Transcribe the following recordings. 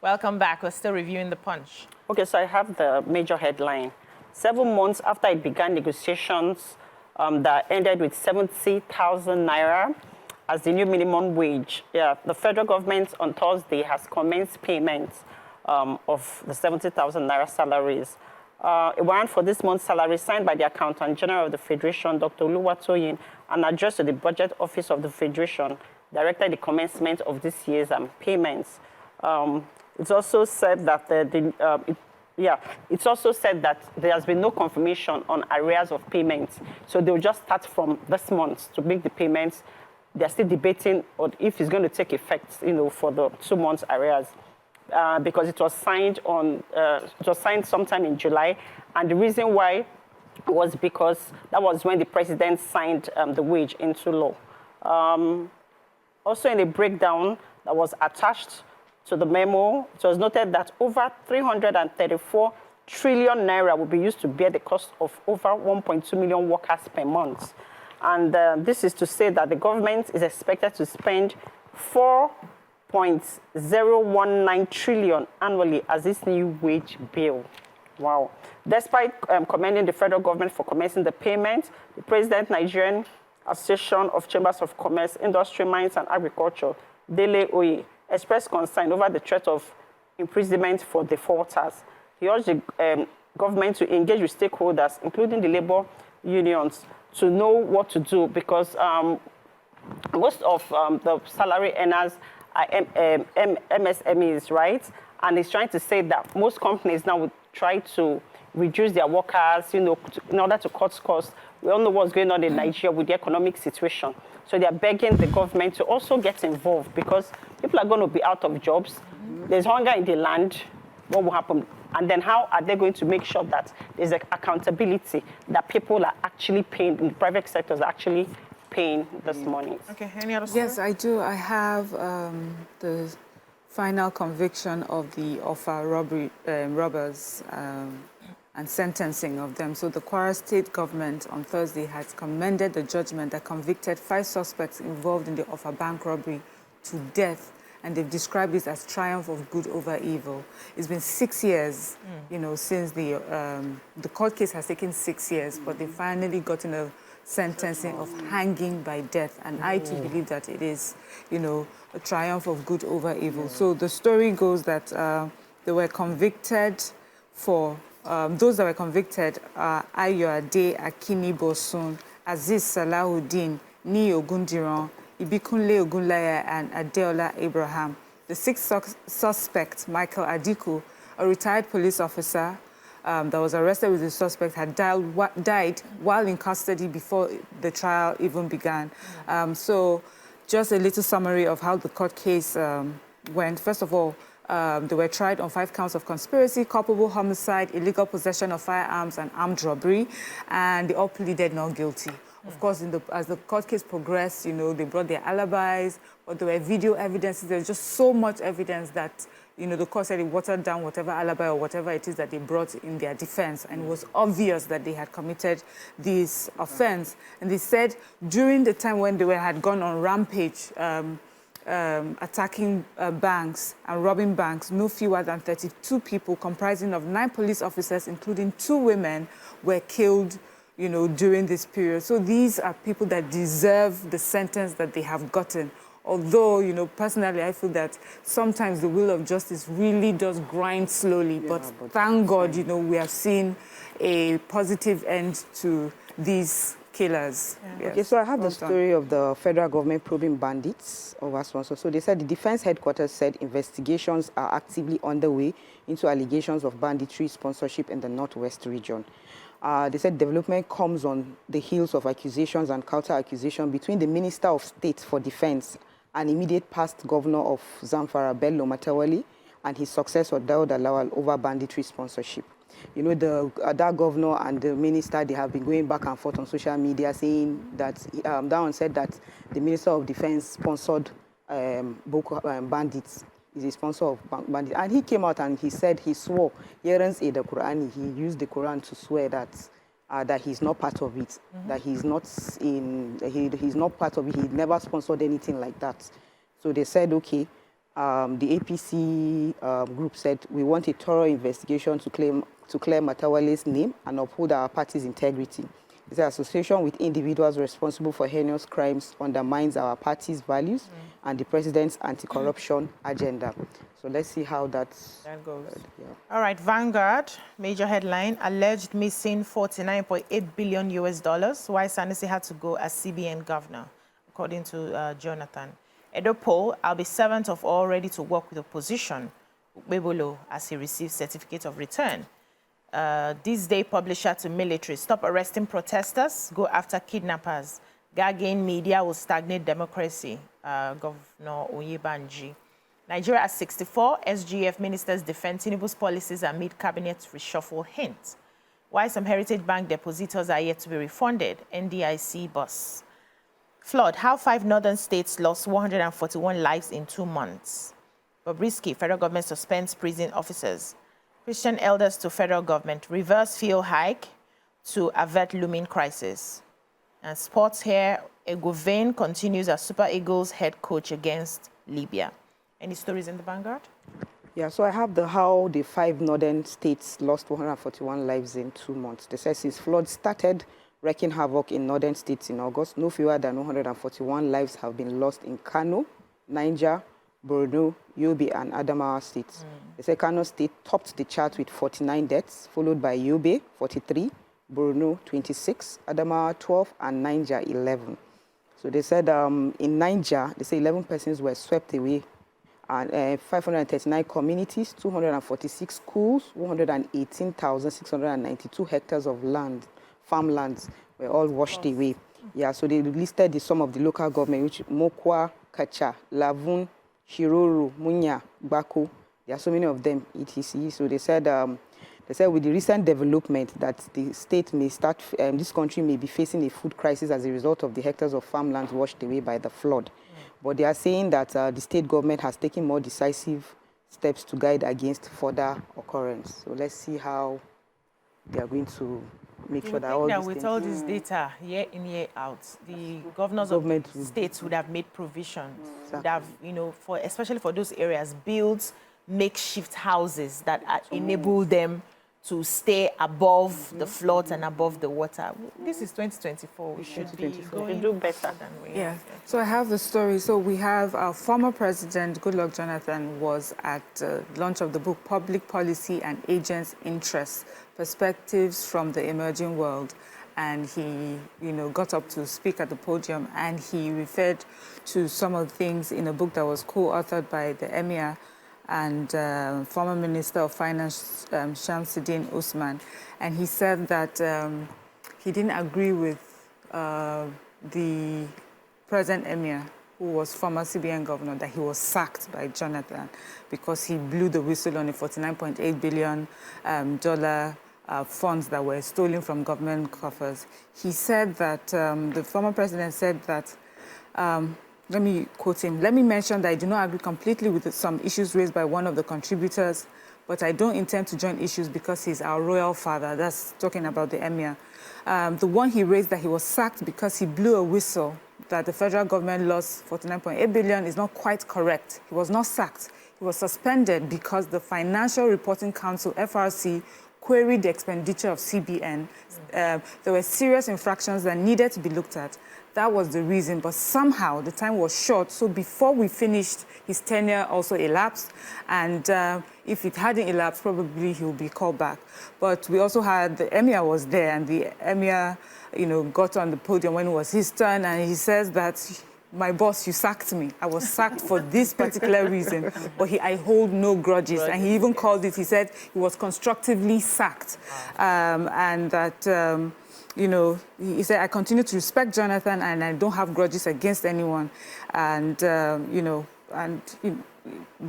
Welcome back. We're still reviewing the Punch. Okay, so I have the major headline. 7 months after it began negotiations that ended with 70,000 naira as the new minimum wage, the federal government on Thursday has commenced payments of the 70,000 naira salaries. A warrant for this month's salary signed by the Accountant General of the Federation, Dr. Oluwatoyin, and addressed to the Budget Office of the Federation, directed the commencement of this year's payments. It's also said that it's also said that there has been no confirmation on arrears of payments. So they'll just start from this month to make the payments. They're still debating on if it's going to take effect, for the 2 months arrears, because it was signed sometime in July, and the reason why was because that was when the president signed the wage into law. Also, in a breakdown that was attached to the memo, it was noted that over 334 trillion naira will be used to bear the cost of over 1.2 million workers per month. And this is to say that the government is expected to spend 4.019 trillion annually as this new wage bill. Wow. Despite commending the federal government for commencing the payment, the President Nigerian Association of Chambers of Commerce, Industry, Mines and Agriculture, Dele Oye, expressed concern over the threat of imprisonment for defaulters. He urged the government to engage with stakeholders, including the labor unions, to know what to do, because most of the salary earners are MSMEs, right? And he's trying to say that most companies now would try to reduce their workers, in order to cut costs. We all know what's going on in Nigeria with the economic situation. So they're begging the government to also get involved, because people are going to be out of jobs. There's hunger in the land. What will happen? And then how are they going to make sure that there's accountability, that people are actually paying, in the private sectors are actually paying this money? Okay, any other story? Yes, I do. I have the final conviction of the robbers and sentencing of them. So the Kwara State government on Thursday has commended the judgment that convicted 5 suspects involved in the Offa Bank robbery to death, and they've described this as triumph of good over evil. It's been 6 years, since the court case has taken 6 years, but they finally gotten a sentencing of hanging by death, and I too believe that it is, a triumph of good over evil. So the story goes that they were convicted for. Those that were convicted are Ayoade Akini Bosun, Aziz Salahuddin, Ni Ogundiran, Ibikunle Ogunlaya, and Adeola Abraham. The 6th suspect, Michael Adiku, a retired police officer that was arrested with the suspect, had died while in custody before the trial even began. So just a little summary of how the court case went. First of all, they were tried on 5 counts of conspiracy, culpable homicide, illegal possession of firearms, and armed robbery, and they all pleaded not guilty. Of course, as the court case progressed, they brought their alibis, but there were video evidences. There was just so much evidence that, the court said it watered down whatever alibi or whatever it is that they brought in their defense, and it was obvious that they had committed this offense. And they said during the time when they had gone on rampage, attacking banks and robbing banks, no fewer than 32 people comprising of 9 police officers, including 2 women, were killed, during this period. So these are people that deserve the sentence that they have gotten. Although, personally, I feel that sometimes the wheel of justice really does grind slowly. But thank God, we have seen a positive end to these killers. Yes. Okay, so I have the story of the federal government probing bandits of Aswanso. So they said the defense headquarters said investigations are actively underway into allegations of banditry sponsorship in the Northwest region. They said development comes on the heels of accusations and counter-accusation between the Minister of State for Defense and immediate past governor of Zamfara, Bello Matawali, and his successor, Daud Alawal, over banditry sponsorship. That governor and the minister, they have been going back and forth on social media saying that, that one said that the Minister of Defense sponsored bandits, is a sponsor of bandits. And he came out and he said, he swore, the Quran, he used the Quran to swear that that he's not part of it, that he's not part of it, he never sponsored anything like that. So they said, okay, the APC group said, we want a thorough investigation to clear Matawale's name and uphold our party's integrity. The association with individuals responsible for heinous crimes undermines our party's values and the president's anti-corruption agenda. So let's see how that goes. Yeah. All right, Vanguard, major headline, alleged missing $49.8 billion US, why Sanusi had to go as CBN governor, according to Jonathan. Edo poll, I'll be servant of all, ready to work with opposition, Bebolo, as he receives certificate of return. This day publisher to military, stop arresting protesters, go after kidnappers. Gagging media will stagnate democracy, Governor Oyebanji. Nigeria at 64, SGF ministers defend Tinubu's policies amid cabinet reshuffle hint. Why some Heritage Bank depositors are yet to be refunded, NDIC boss. Flood, how 5 northern states lost 141 lives in 2 months. Bobrisky, federal government suspends prison officers. Christian elders to federal government, reverse fuel hike to avert looming crisis. And sports here, Egovain continues as Super Eagles head coach against Libya. Any stories in the Vanguard? Yeah, so I have how the 5 northern states lost 141 lives in 2 months. The says since flood started wreaking havoc in northern states in August, no fewer than 141 lives have been lost in Kano, Niger, Borno, Yobe, and Adamawa states. The say Kano state topped the chart with 49 deaths, followed by Yobe, 43, Borno, 26, Adamawa, 12, and Niger, 11. So they said in Niger, they say 11 persons were swept away, and 539 communities, 246 schools, 118,692 hectares of land, farmlands, were all washed away. Yeah, so they listed some of the local government, which Mokwa, Kacha, Lavun, Shiroro, Munya, Bako. There are so many of them, etc. So they said with the recent development that the state may start, this country may be facing a food crisis as a result of the hectares of farmlands washed away by the flood. But they are saying that the state government has taken more decisive steps to guide against further occurrence. So let's see how they are going to make sure that all these with things... all this data, year in, year out, the governors of states would have made provisions, would have, especially for those areas, built makeshift houses that enable them to stay above the floods and above the water. This is 2024. We should be going do better than we Yeah. So I have the story. So we have our former president, Goodluck Jonathan, was at the launch of the book, Public Policy and Agents' Interests, Perspectives from the Emerging World. And he, got up to speak at the podium, and he referred to some of the things in a book that was co-authored by the Emir and former Minister of Finance, Shamsuddin Usman. And he said that he didn't agree with the present Emir, who was former CBN governor, that he was sacked by Jonathan because he blew the whistle on the $49.8 billion funds that were stolen from government coffers. He said that, the former president said that, let me quote him, "Let me mention that I do not agree completely with some issues raised by one of the contributors, but I don't intend to join issues because he's our royal father." That's talking about the Emir. The one he raised, that he was sacked because he blew a whistle that the federal government lost $49.8 billion, is not quite correct. He was not sacked. He was suspended because the Financial Reporting Council, FRC, queried the expenditure of CBN. There were serious infractions that needed to be looked at. That was the reason, but somehow the time was short, so before we finished, his tenure also elapsed, and if it hadn't elapsed, probably he would be called back. But we also had, the Emir was there, and the Emir, got on the podium when it was his turn, and he says that, "My boss, you sacked me. I was sacked for this particular reason, but I hold no grudges." And he even called it, he said he was constructively sacked, and that, he said, "I continue to respect Jonathan and I don't have grudges against anyone." And,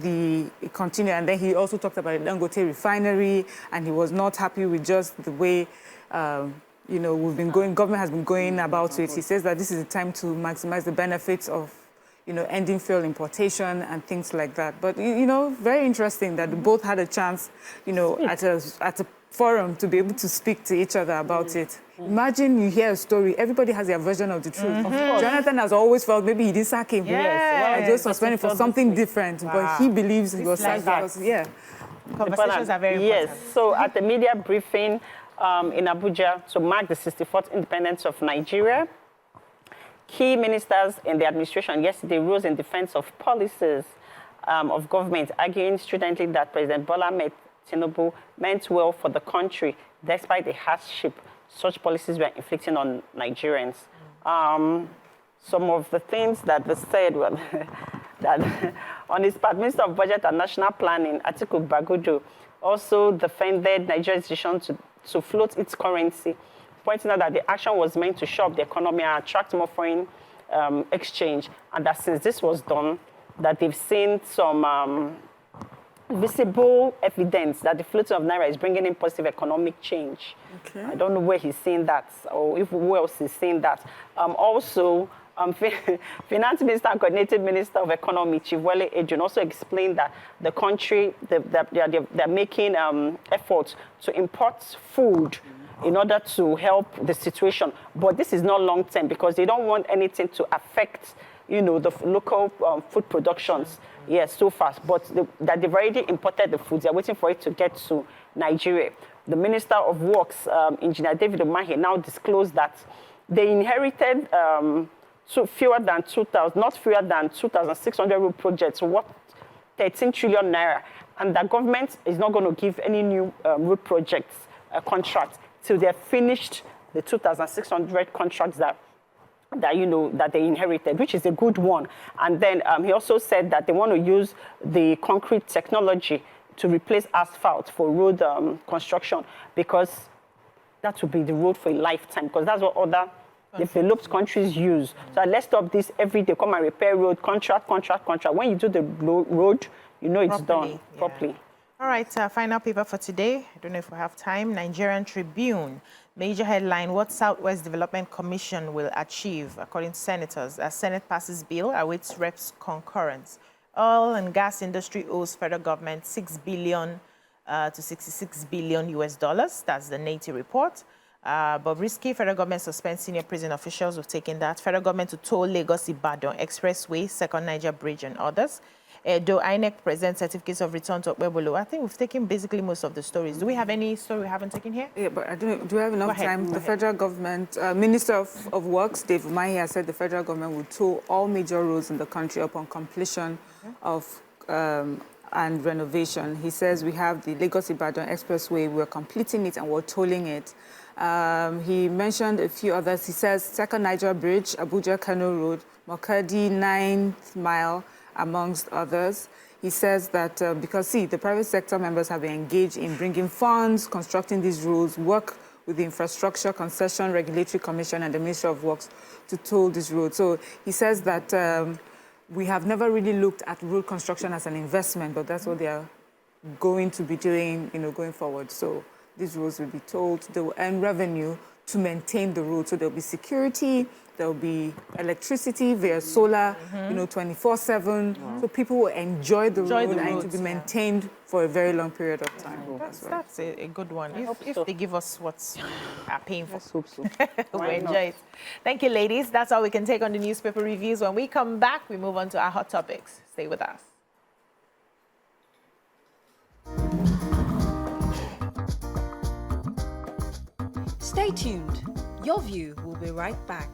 it continued. And then he also talked about the Dangote refinery, and he was not happy with just the way, government has been going about it. He says that this is the time to maximize the benefits of, ending fuel importation and things like that. But, very interesting that both had a chance, at a forum to be able to speak to each other about it. Imagine you hear a story, everybody has their version of the truth. Of course. Jonathan has always felt maybe he didn't sack him. Yes. Just suspended for something different, but he believes he was sacked because, Conversations are very important. Yes, so at the media briefing in Abuja to mark the 64th independence of Nigeria, key ministers in the administration yesterday rose in defense of policies of government, arguing stridently that President Bola Ahmed Tinubu meant well for the country, despite the hardship such policies were inflicting on Nigerians. Some of the things that were said were that on his part, Minister of Budget and National Planning, Atiku Bagudu, also defended Nigeria's decision to float its currency, pointing out that the action was meant to shore up the economy and attract more foreign exchange, and that since this was done, that they've seen some visible evidence that the floating of Naira is bringing in positive economic change. Okay. I don't know where he's seeing that, or who else is seeing that. Finance Minister and Coordinated Minister of Economy, Chief Wale Ejun, also explained that the country, they're making efforts to import food in order to help the situation. But this is not long-term because they don't want anything to affect, the local food productions, so fast. But that they've already imported the food. They're waiting for it to get to Nigeria. The Minister of Works, Engineer David Umahi, now disclosed that they inherited not fewer than 2,600 road projects worth 13 trillion naira, and the government is not going to give any new road projects contracts till they've finished the 2,600 contracts that they inherited, which is a good one. And then he also said that they want to use the concrete technology to replace asphalt for road construction, because that will be the road for a lifetime, because that's what other developed countries use. So let's stop this every day, come and repair road, contract. When you do the road, it's done properly. All right, final paper for today. I don't know if we have time. Nigerian Tribune. Major headline, what Southwest Development Commission will achieve, according to senators. As Senate passes bill, awaits reps' concurrence. Oil and gas industry owes federal government $6 billion to $66 billion US. That's the NATI report. Bobrisky, federal government suspends senior prison officials. We've taken that. Federal government to toll Lagos-Ibadan Expressway, Second Niger Bridge, and others. Though INEC presents certificates of return to Okpebolo. I think we've taken basically most of the stories. Do we have any story we haven't taken here? Yeah, but I don't know, do we have enough time? The federal government, Minister of Works, Dave Umahi, has said the federal government will toll all major roads in the country upon completion of and renovation. He says we have the Lagos-Ibadan Expressway, we're completing it and we're tolling it. He mentioned a few others. He says Second Niger Bridge, Abuja-Kano Road, Makadi 9th Mile, amongst others. He says that because, the private sector members have been engaged in bringing funds, constructing these roads, work with the Infrastructure Concession Regulatory Commission and the Ministry of Works to toll these roads. So he says that we have never really looked at road construction as an investment, but that's what they are going to be doing, going forward. So these roads will be tolled. They will earn revenue to maintain the road. So there'll be security, there'll be electricity via solar, 24/7. Wow. So people will enjoy the road and to be maintained for a very long period of time. That's a good one. If they give us what are paying for. Hope so. We'll enjoy it. Thank you, ladies. That's all we can take on the newspaper reviews. When we come back, we move on to our hot topics. Stay with us. Stay tuned. Your View will be right back.